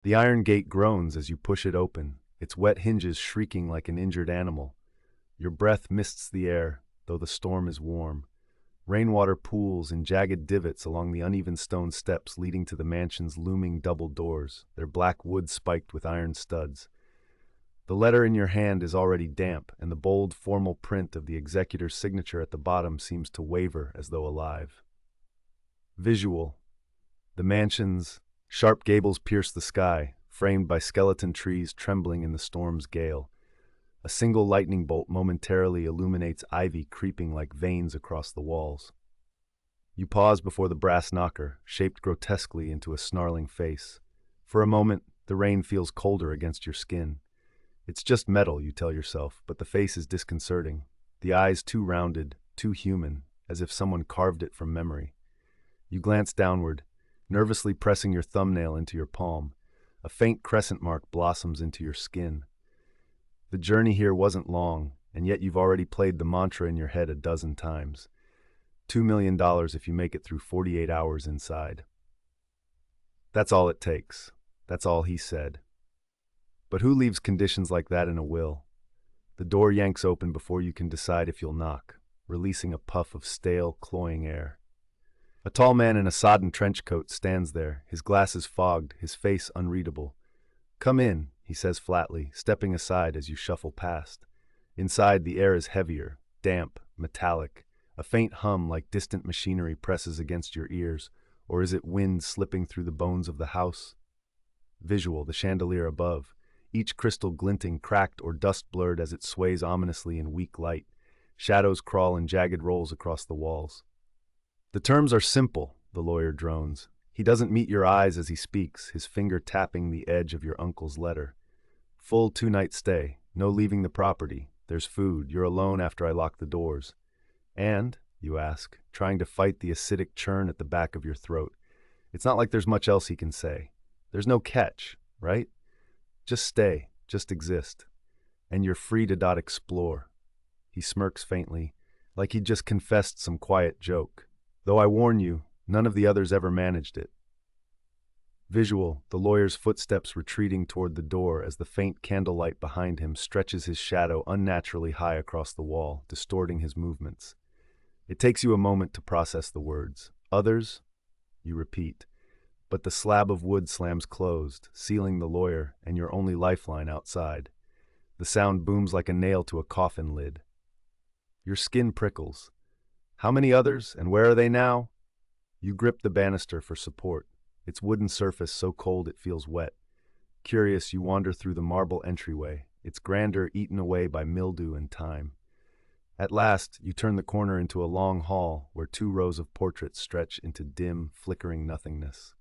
The iron gate groans as you push it open, its wet hinges shrieking like an injured animal. Your breath mists the air, though the storm is warm. Rainwater pools in jagged divots along the uneven stone steps leading to the mansion's looming double doors, their black wood spiked with iron studs. The letter in your hand is already damp, and the bold, formal print of the executor's signature at the bottom seems to waver as though alive. Visual. The mansion's sharp gables pierce the sky, framed by skeleton trees trembling in the storm's gale. A single lightning bolt momentarily illuminates ivy creeping like veins across the walls. You pause before the brass knocker, shaped grotesquely into a snarling face. For a moment, the rain feels colder against your skin. It's just metal, you tell yourself, but the face is disconcerting. The eyes too rounded, too human, as if someone carved it from memory. You glance downward, nervously pressing your thumbnail into your palm. A faint crescent mark blossoms into your skin. The journey here wasn't long, and yet you've already played the mantra in your head a dozen times. $2 million if you make it through 48 hours inside. That's all it takes. That's all he said. But who leaves conditions like that in a will? The door yanks open before you can decide if you'll knock, releasing a puff of stale, cloying air. A tall man in a sodden trench coat stands there, his glasses fogged, his face unreadable. "Come in," he says flatly, stepping aside as you shuffle past. Inside, the air is heavier, damp, metallic. A faint hum like distant machinery presses against your ears, or is it wind slipping through the bones of the house? Visual, the chandelier above, each crystal glinting, cracked or dust-blurred as it sways ominously in weak light. Shadows crawl in jagged rolls across the walls. "The terms are simple," the lawyer drones. He doesn't meet your eyes as he speaks, his finger tapping the edge of your uncle's letter. "Full 2-night stay, no leaving the property. There's food, you're alone after I lock the doors." "And?" you ask, trying to fight the acidic churn at the back of your throat. It's not like there's much else he can say. There's no catch, right? Just stay, just exist. And you're free to explore. He smirks faintly, like he'd just confessed some quiet joke. "Though I warn you, none of the others ever managed it." Visual, the lawyer's footsteps retreating toward the door as the faint candlelight behind him stretches his shadow unnaturally high across the wall, distorting his movements. It takes you a moment to process the words. "Others?" you repeat. But the slab of wood slams closed, sealing the lawyer and your only lifeline outside. The sound booms like a nail to a coffin lid. Your skin prickles. How many others, and where are they now? You grip the banister for support, its wooden surface so cold it feels wet. Curious, you wander through the marble entryway, its grandeur eaten away by mildew and time. At last, you turn the corner into a long hall where 2 rows of portraits stretch into dim, flickering nothingness.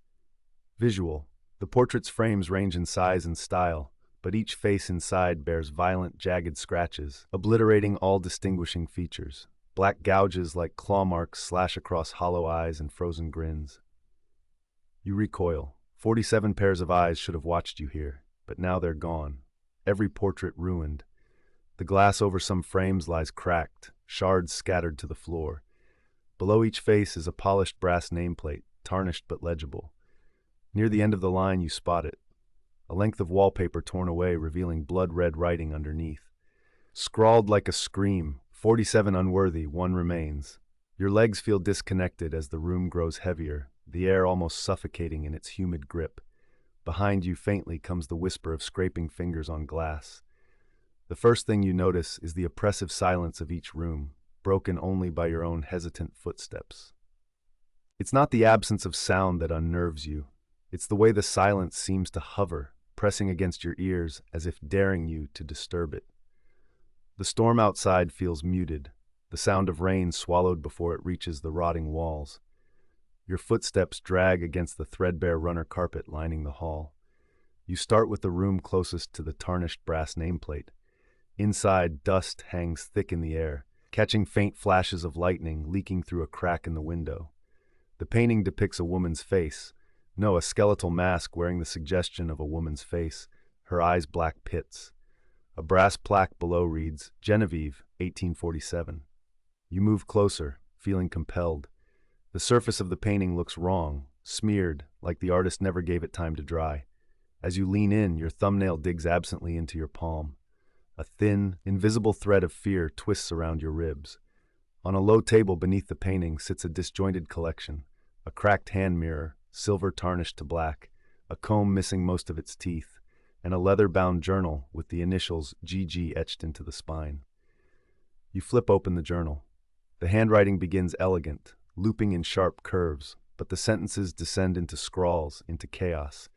Visual. The portraits' frames range in size and style, but each face inside bears violent, jagged scratches, obliterating all distinguishing features. Black gouges like claw marks slash across hollow eyes and frozen grins. You recoil. 47 pairs of eyes should have watched you here, but now they're gone. Every portrait ruined. The glass over some frames lies cracked, shards scattered to the floor. Below each face is a polished brass nameplate, tarnished but legible. Near the end of the line you spot it. A length of wallpaper torn away, revealing blood-red writing underneath. Scrawled like a scream, 47 unworthy, 1 remains. Your legs feel disconnected as the room grows heavier, the air almost suffocating in its humid grip. Behind you faintly comes the whisper of scraping fingers on glass. The first thing you notice is the oppressive silence of each room, broken only by your own hesitant footsteps. It's not the absence of sound that unnerves you. It's the way the silence seems to hover, pressing against your ears as if daring you to disturb it. The storm outside feels muted, the sound of rain swallowed before it reaches the rotting walls. Your footsteps drag against the threadbare runner carpet lining the hall. You start with the room closest to the tarnished brass nameplate. Inside, dust hangs thick in the air, catching faint flashes of lightning leaking through a crack in the window. The painting depicts a woman's face. No, a skeletal mask wearing the suggestion of a woman's face, her eyes black pits. A brass plaque below reads, "Genevieve, 1847. You move closer, feeling compelled. The surface of the painting looks wrong, smeared, like the artist never gave it time to dry. As you lean in, your thumbnail digs absently into your palm. A thin, invisible thread of fear twists around your ribs. On a low table beneath the painting sits a disjointed collection, a cracked hand mirror, silver tarnished to black, a comb missing most of its teeth, and a leather-bound journal with the initials GG etched into the spine. You flip open the journal. The handwriting begins elegant, looping in sharp curves, but the sentences descend into scrawls, into chaos.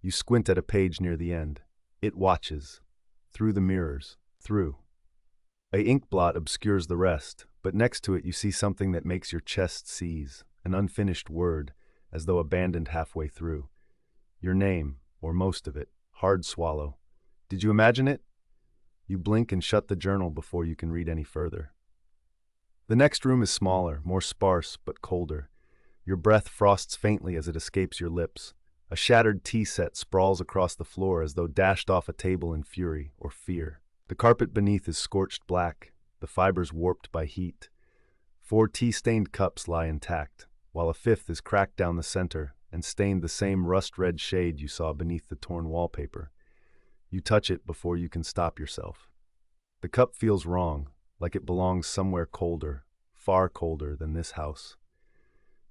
You squint at a page near the end. It watches. Through the mirrors. Through. A ink blot obscures the rest, but next to it you see something that makes your chest seize, an unfinished word, as though abandoned halfway through. Your name, or most of it, hard swallow. Did you imagine it? You blink and shut the journal before you can read any further. The next room is smaller, more sparse, but colder. Your breath frosts faintly as it escapes your lips. A shattered tea set sprawls across the floor as though dashed off a table in fury or fear. The carpet beneath is scorched black, the fibers warped by heat. 4 tea-stained cups lie intact, while a 5th is cracked down the center and stained the same rust-red shade you saw beneath the torn wallpaper. You touch it before you can stop yourself. The cup feels wrong, like it belongs somewhere colder, far colder than this house.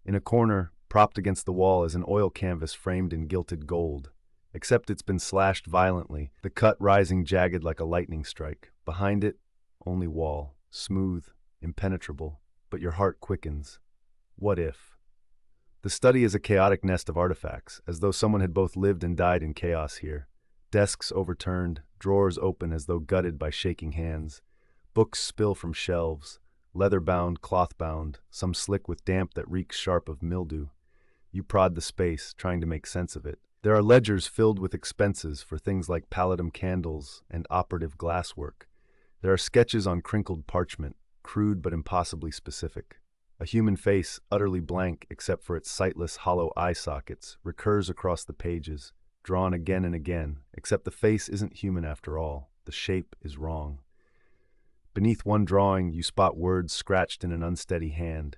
In a corner, propped against the wall, is an oil canvas framed in gilded gold. Except it's been slashed violently, the cut rising jagged like a lightning strike. Behind it, only wall, smooth, impenetrable, but your heart quickens. What if? The study is a chaotic nest of artifacts, as though someone had both lived and died in chaos here. Desks overturned, drawers open as though gutted by shaking hands. Books spill from shelves, leather-bound, cloth-bound, some slick with damp that reeks sharp of mildew. You prod the space, trying to make sense of it. There are ledgers filled with expenses for things like palladium candles and operative glasswork. There are sketches on crinkled parchment, crude but impossibly specific. A human face, utterly blank except for its sightless, hollow eye sockets, recurs across the pages, drawn again and again, except the face isn't human after all. The shape is wrong. Beneath one drawing, you spot words scratched in an unsteady hand.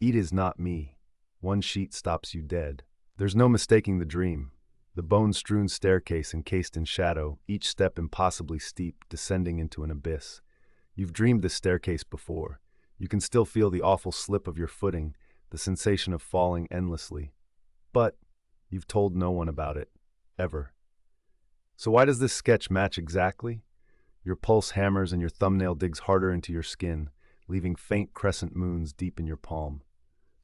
It is not me. One sheet stops you dead. There's no mistaking the dream. The bone-strewn staircase encased in shadow, each step impossibly steep, descending into an abyss. You've dreamed this staircase before. You can still feel the awful slip of your footing, the sensation of falling endlessly. But you've told no one about it. Ever. So why does this sketch match exactly? Your pulse hammers and your thumbnail digs harder into your skin, leaving faint crescent moons deep in your palm.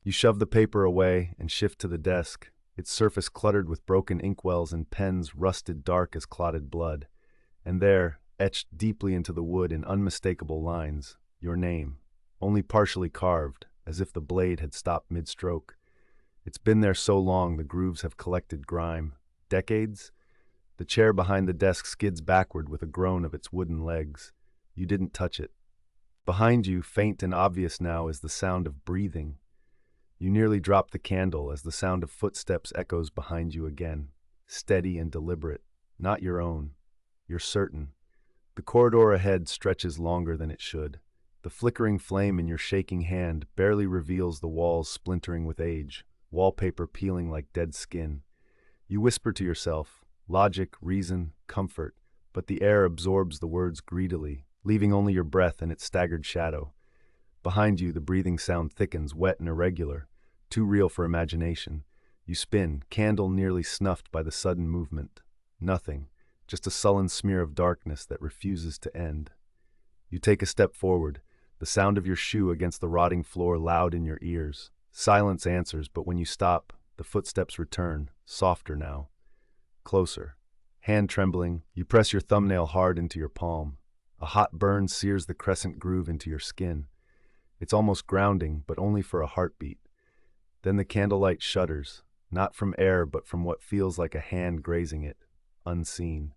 You shove the paper away and shift to the desk, its surface cluttered with broken inkwells and pens rusted dark as clotted blood. And there, etched deeply into the wood in unmistakable lines, your name, only partially carved, as if the blade had stopped mid-stroke. It's been there so long the grooves have collected grime. Decades? The chair behind the desk skids backward with a groan of its wooden legs. You didn't touch it. Behind you, faint and obvious now, is the sound of breathing. You nearly drop the candle as the sound of footsteps echoes behind you again, steady and deliberate, not your own. You're certain. The corridor ahead stretches longer than it should. The flickering flame in your shaking hand barely reveals the walls splintering with age, wallpaper peeling like dead skin. You whisper to yourself, logic, reason, comfort, but the air absorbs the words greedily, leaving only your breath and its staggered shadow. Behind you, the breathing sound thickens, wet and irregular, too real for imagination. You spin, candle nearly snuffed by the sudden movement. Nothing, just a sullen smear of darkness that refuses to end. You take a step forward, the sound of your shoe against the rotting floor loud in your ears. Silence answers, but when you stop, the footsteps return, softer now. Closer. Hand trembling, you press your thumbnail hard into your palm. A hot burn sears the crescent groove into your skin. It's almost grounding, but only for a heartbeat. Then the candlelight shudders, not from air but from what feels like a hand grazing it, unseen.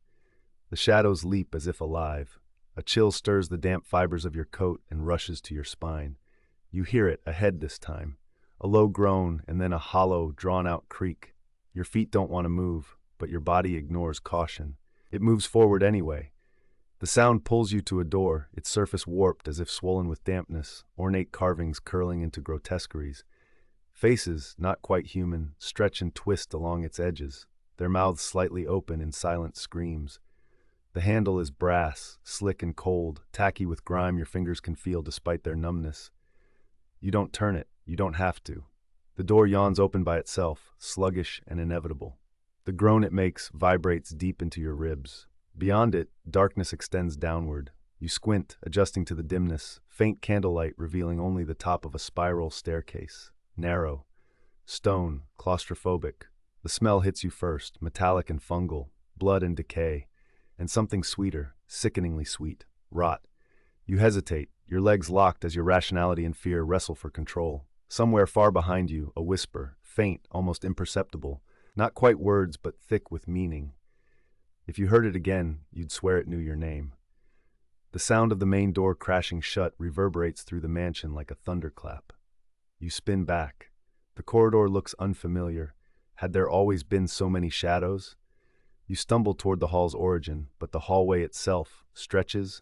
The shadows leap as if alive. A chill stirs the damp fibers of your coat and rushes to your spine. You hear it, ahead this time. A low groan and then a hollow, drawn-out creak. Your feet don't want to move, but your body ignores caution. It moves forward anyway. The sound pulls you to a door, its surface warped as if swollen with dampness, ornate carvings curling into grotesqueries. Faces, not quite human, stretch and twist along its edges. their mouths slightly open in silent screams. The handle is brass, slick and cold, tacky with grime your fingers can feel despite their numbness. You don't turn it, you don't have to. The door yawns open by itself, sluggish and inevitable. The groan it makes vibrates deep into your ribs. Beyond it, darkness extends downward. You squint, adjusting to the dimness, faint candlelight revealing only the top of a spiral staircase. Narrow. Stone, claustrophobic. The smell hits you first, metallic and fungal, blood and decay, and something sweeter, sickeningly sweet, rot. You hesitate, your legs locked as your rationality and fear wrestle for control. Somewhere far behind you, a whisper, faint, almost imperceptible, not quite words but thick with meaning. If you heard it again, you'd swear it knew your name. The sound of the main door crashing shut reverberates through the mansion like a thunderclap. You spin back. The corridor looks unfamiliar. Had there always been so many shadows? You stumble toward the hall's origin, but the hallway itself stretches.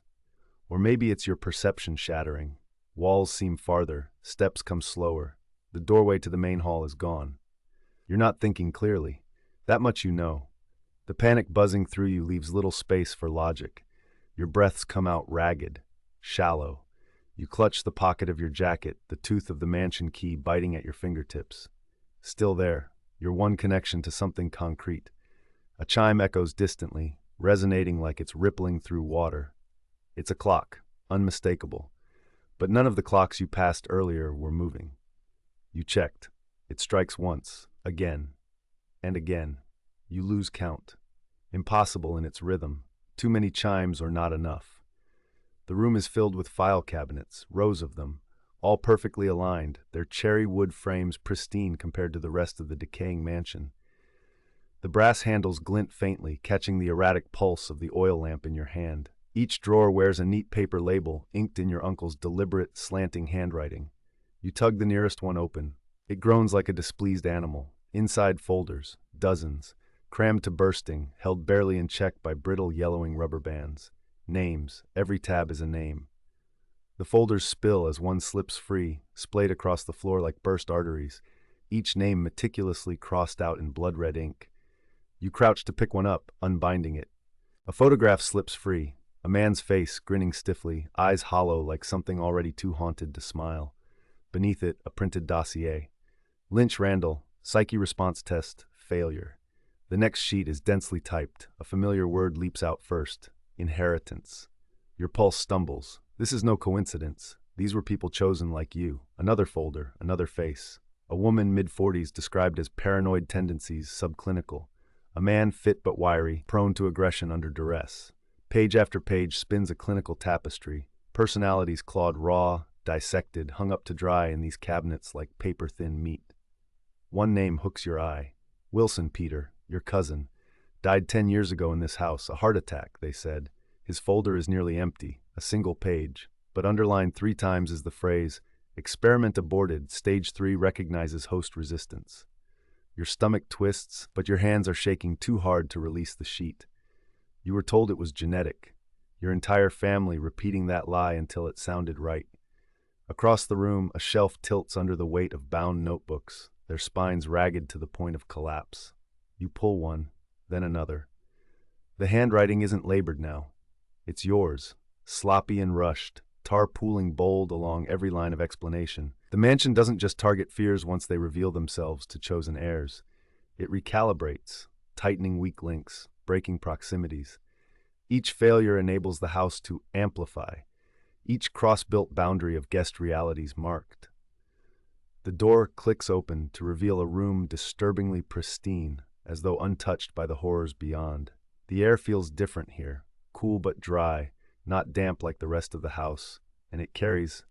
Or maybe it's your perception shattering. Walls seem farther, steps come slower. The doorway to the main hall is gone. You're not thinking clearly. That much you know. The panic buzzing through you leaves little space for logic. Your breaths come out ragged, shallow. You clutch the pocket of your jacket, the tooth of the mansion key biting at your fingertips. Still there, your one connection to something concrete. A chime echoes distantly, resonating like it's rippling through water. It's a clock, unmistakable. But none of the clocks you passed earlier were moving. You checked. It strikes once, again, and again. You lose count. Impossible in its rhythm. Too many chimes or not enough. The room is filled with file cabinets, rows of them, all perfectly aligned, their cherry wood frames pristine compared to the rest of the decaying mansion. The brass handles glint faintly, catching the erratic pulse of the oil lamp in your hand. Each drawer wears a neat paper label, inked in your uncle's deliberate, slanting handwriting. You tug the nearest one open. It groans like a displeased animal. Inside folders, dozens, crammed to bursting, held barely in check by brittle, yellowing rubber bands. Names. Every tab is a name. The folders spill as one slips free, splayed across the floor like burst arteries, each name meticulously crossed out in blood-red ink. You crouch to pick one up, unbinding it. A photograph slips free. A man's face, grinning stiffly, eyes hollow like something already too haunted to smile. Beneath it, a printed dossier. Lynch Randall, Psyche Response Test, Failure. The next sheet is densely typed. A familiar word leaps out first. Inheritance. Your pulse stumbles. This is no coincidence. These were people chosen like you. Another folder, another face. A woman mid-40s described as paranoid tendencies, subclinical. A man fit but wiry, prone to aggression under duress. Page after page spins a clinical tapestry. Personalities clawed raw, dissected, hung up to dry in these cabinets like paper-thin meat. One name hooks your eye. Wilson Peter, your cousin. Died 10 years ago in this house, a heart attack, they said. His folder is nearly empty, a single page, but underlined 3 times is the phrase, "Experiment aborted, stage 3 recognizes host resistance." Your stomach twists, but your hands are shaking too hard to release the sheet. You were told it was genetic, your entire family repeating that lie until it sounded right. Across the room, a shelf tilts under the weight of bound notebooks, their spines ragged to the point of collapse. You pull one, then another. The handwriting isn't labored now. It's yours, sloppy and rushed, tar pooling bold along every line of explanation. The mansion doesn't just target fears once they reveal themselves to chosen heirs. It recalibrates, tightening weak links, breaking proximities. Each failure enables the house to amplify, each cross-built boundary of guest realities marked. The door clicks open to reveal a room disturbingly pristine, as though untouched by the horrors beyond. The air feels different here, cool but dry, not damp like the rest of the house, and it carries